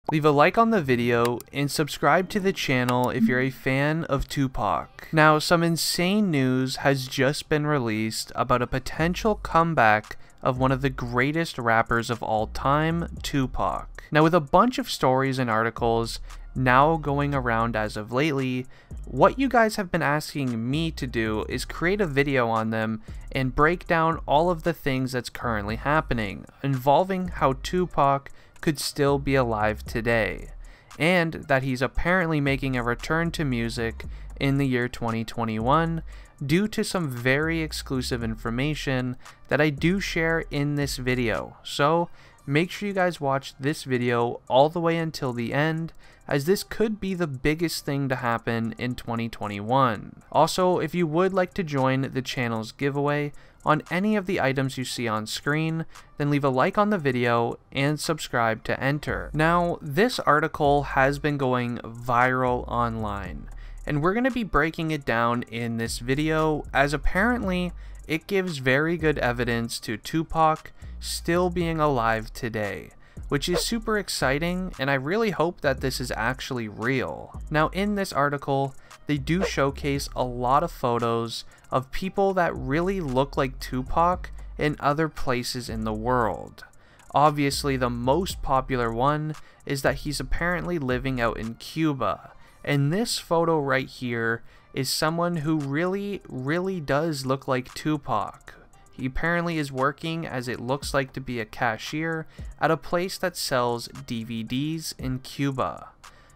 Leave a like on the video and subscribe to the channel if you're a fan of Tupac. Now, some insane news has just been released about a potential comeback of one of the greatest rappers of all time, Tupac. Now, with a bunch of stories and articles now going around as of lately, what you guys have been asking me to do is create a video on them and break down all of the things that's currently happening, involving how Tupac could still be alive today, and that he's apparently making a return to music in the year 2021 due to some very exclusive information that I do share in this video. So make sure you guys watch this video all the way until the end, as this could be the biggest thing to happen in 2021. Also, if you would like to join the channel's giveaway on any of the items you see on screen, then leave a like on the video and subscribe to enter. Now, this article has been going viral online, and we're going to be breaking it down in this video, as apparently it gives very good evidence to Tupac still being alive today, which is super exciting, and I really hope that this is actually real. Now, in this article, they do showcase a lot of photos of people that really look like Tupac in other places in the world. Obviously, the most popular one is that he's apparently living out in Cuba, and this photo right here is someone who really does look like Tupac. He apparently is working as it looks like to be a cashier at a place that sells DVDs in Cuba.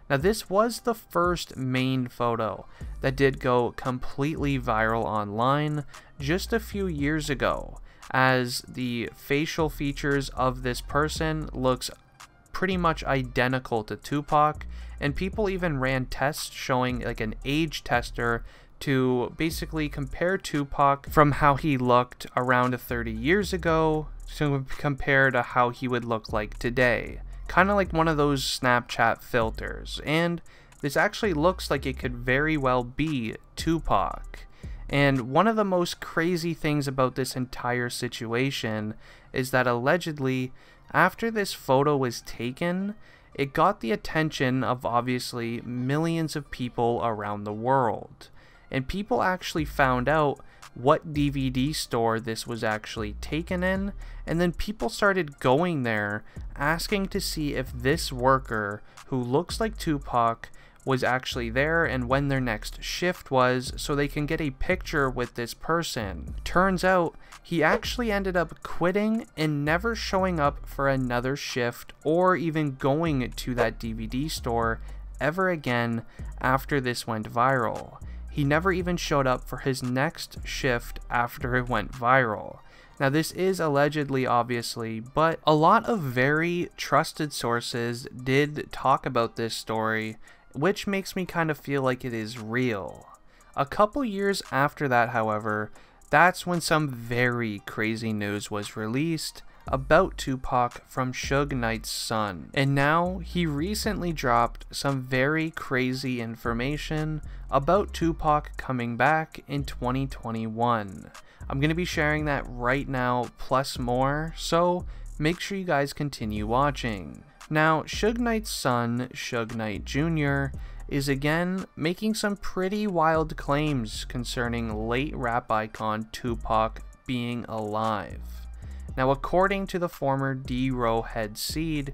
Now, this was the first main photo that did go completely viral online just a few years ago, as the facial features of this person looks pretty much identical to Tupac, and people even ran tests showing like an age tester to basically compare Tupac from how he looked around 30 years ago to compare to how he would look like today. Kind of like one of those Snapchat filters, and this actually looks like it could very well be Tupac. And one of the most crazy things about this entire situation is that allegedly, after this photo was taken, it got the attention of obviously millions of people around the world. And people actually found out what DVD store this was actually taken in, and then people started going there asking to see if this worker who looks like Tupac was actually there and when their next shift was, so they can get a picture with this person. Turns out he actually ended up quitting and never showing up for another shift or even going to that DVD store ever again after this went viral. He never even showed up for his next shift after it went viral. Now, this is allegedly, obviously, but a lot of very trusted sources did talk about this story, which makes me kind of feel like it is real. A couple years after that, however, that's when some very crazy news was released about Tupac from Suge Knight's son. And now he recently dropped some very crazy information about Tupac coming back in 2021. I'm going to be sharing that right now, plus more, so make sure you guys continue watching. Now, Suge Knight's son, Suge Knight Jr., is again making some pretty wild claims concerning late rap icon Tupac being alive. Now, according to the former D-Row head seed,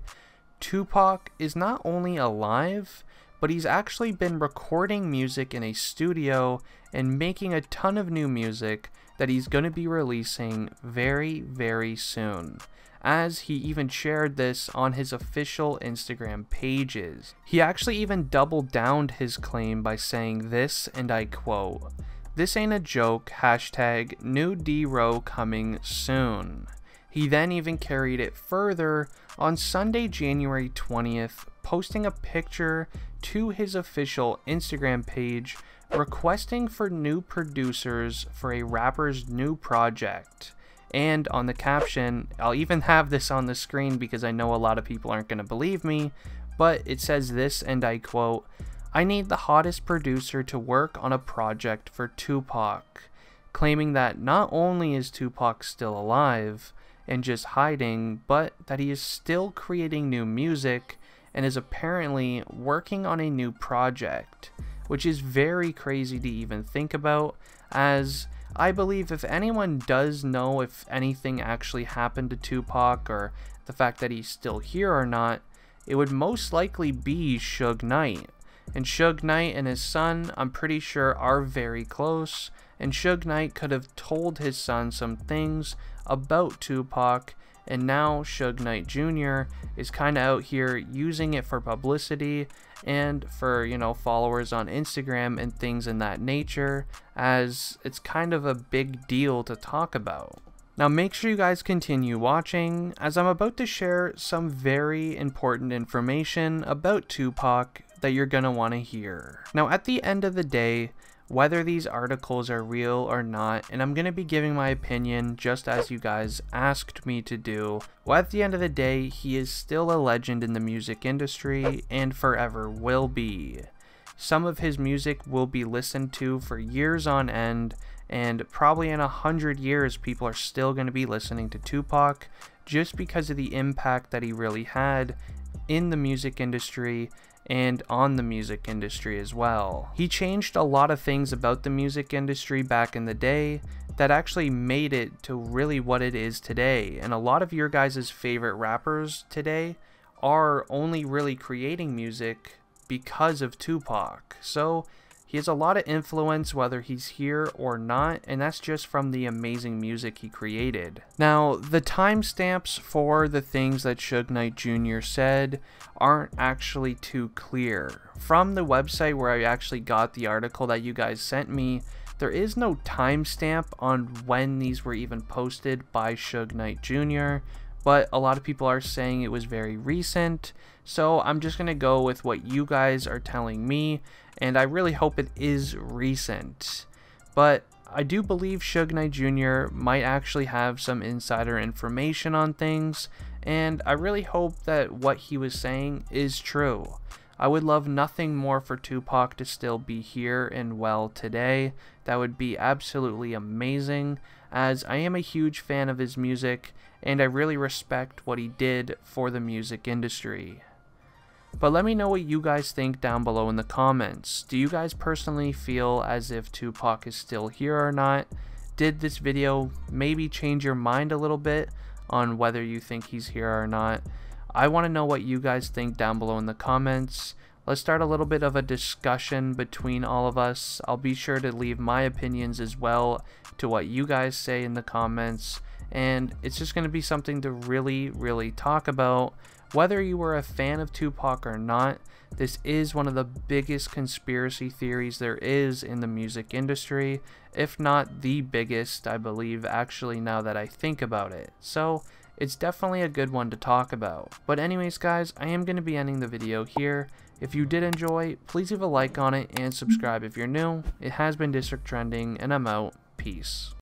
Tupac is not only alive, but he's actually been recording music in a studio and making a ton of new music that he's going to be releasing very soon, as he even shared this on his official Instagram pages. He actually even doubled down his claim by saying this, and I quote, "This ain't a joke, hashtag new D-Row coming soon." He then even carried it further on Sunday, January 20th, posting a picture to his official Instagram page requesting for new producers for a rapper's new project. And on the caption, I'll even have this on the screen because I know a lot of people aren't going to believe me, but it says this, and I quote, "I need the hottest producer to work on a project for Tupac," claiming that not only is Tupac still alive and just hiding, but that he is still creating new music and is apparently working on a new project, which is very crazy to even think about, as I believe if anyone does know if anything actually happened to Tupac or the fact that he's still here or not, it would most likely be Suge Knight. And Suge Knight and his son, I'm pretty sure, are very close, and Suge Knight could have told his son some things about Tupac, and now Suge Knight Jr. is kind of out here using it for publicity and for, you know, followers on Instagram and things in that nature, as it's kind of a big deal to talk about. Now make sure you guys continue watching, as I'm about to share some very important information about Tupac that you're gonna want to hear. Now at the end of the day, whether these articles are real or not, and I'm going to be giving my opinion just as you guys asked me to do, well, at the end of the day, he is still a legend in the music industry and forever will be. Some of his music will be listened to for years on end, and probably in 100 years people are still going to be listening to Tupac just because of the impact that he really had in the music industry and on the music industry as well. He changed a lot of things about the music industry back in the day that actually made it to really what it is today, and a lot of your guys' favorite rappers today are only really creating music because of Tupac. So he has a lot of influence whether he's here or not, and that's just from the amazing music he created. Now, the timestamps for the things that Suge Knight Jr. said aren't actually too clear. From the website where I actually got the article that you guys sent me, there is no timestamp on when these were even posted by Suge Knight Jr., but a lot of people are saying it was very recent, so I'm just going to go with what you guys are telling me, and I really hope it is recent. But I do believe Suge Knight Jr. might actually have some insider information on things, and I really hope that what he was saying is true. I would love nothing more for Tupac to still be here and well today. That would be absolutely amazing, as I am a huge fan of his music, and I really respect what he did for the music industry. But let me know what you guys think down below in the comments. Do you guys personally feel as if Tupac is still here or not? Did this video maybe change your mind a little bit on whether you think he's here or not? I want to know what you guys think down below in the comments. Let's start a little bit of a discussion between all of us. I'll be sure to leave my opinions as well to what you guys say in the comments, and it's just going to be something to really talk about. Whether you were a fan of Tupac or not, this is one of the biggest conspiracy theories there is in the music industry, if not the biggest, I believe, actually, now that I think about it. So it's definitely a good one to talk about. But anyways guys, I am going to be ending the video here. If you did enjoy, please leave a like on it and subscribe if you're new. It has been District Trending, and I'm out. Peace.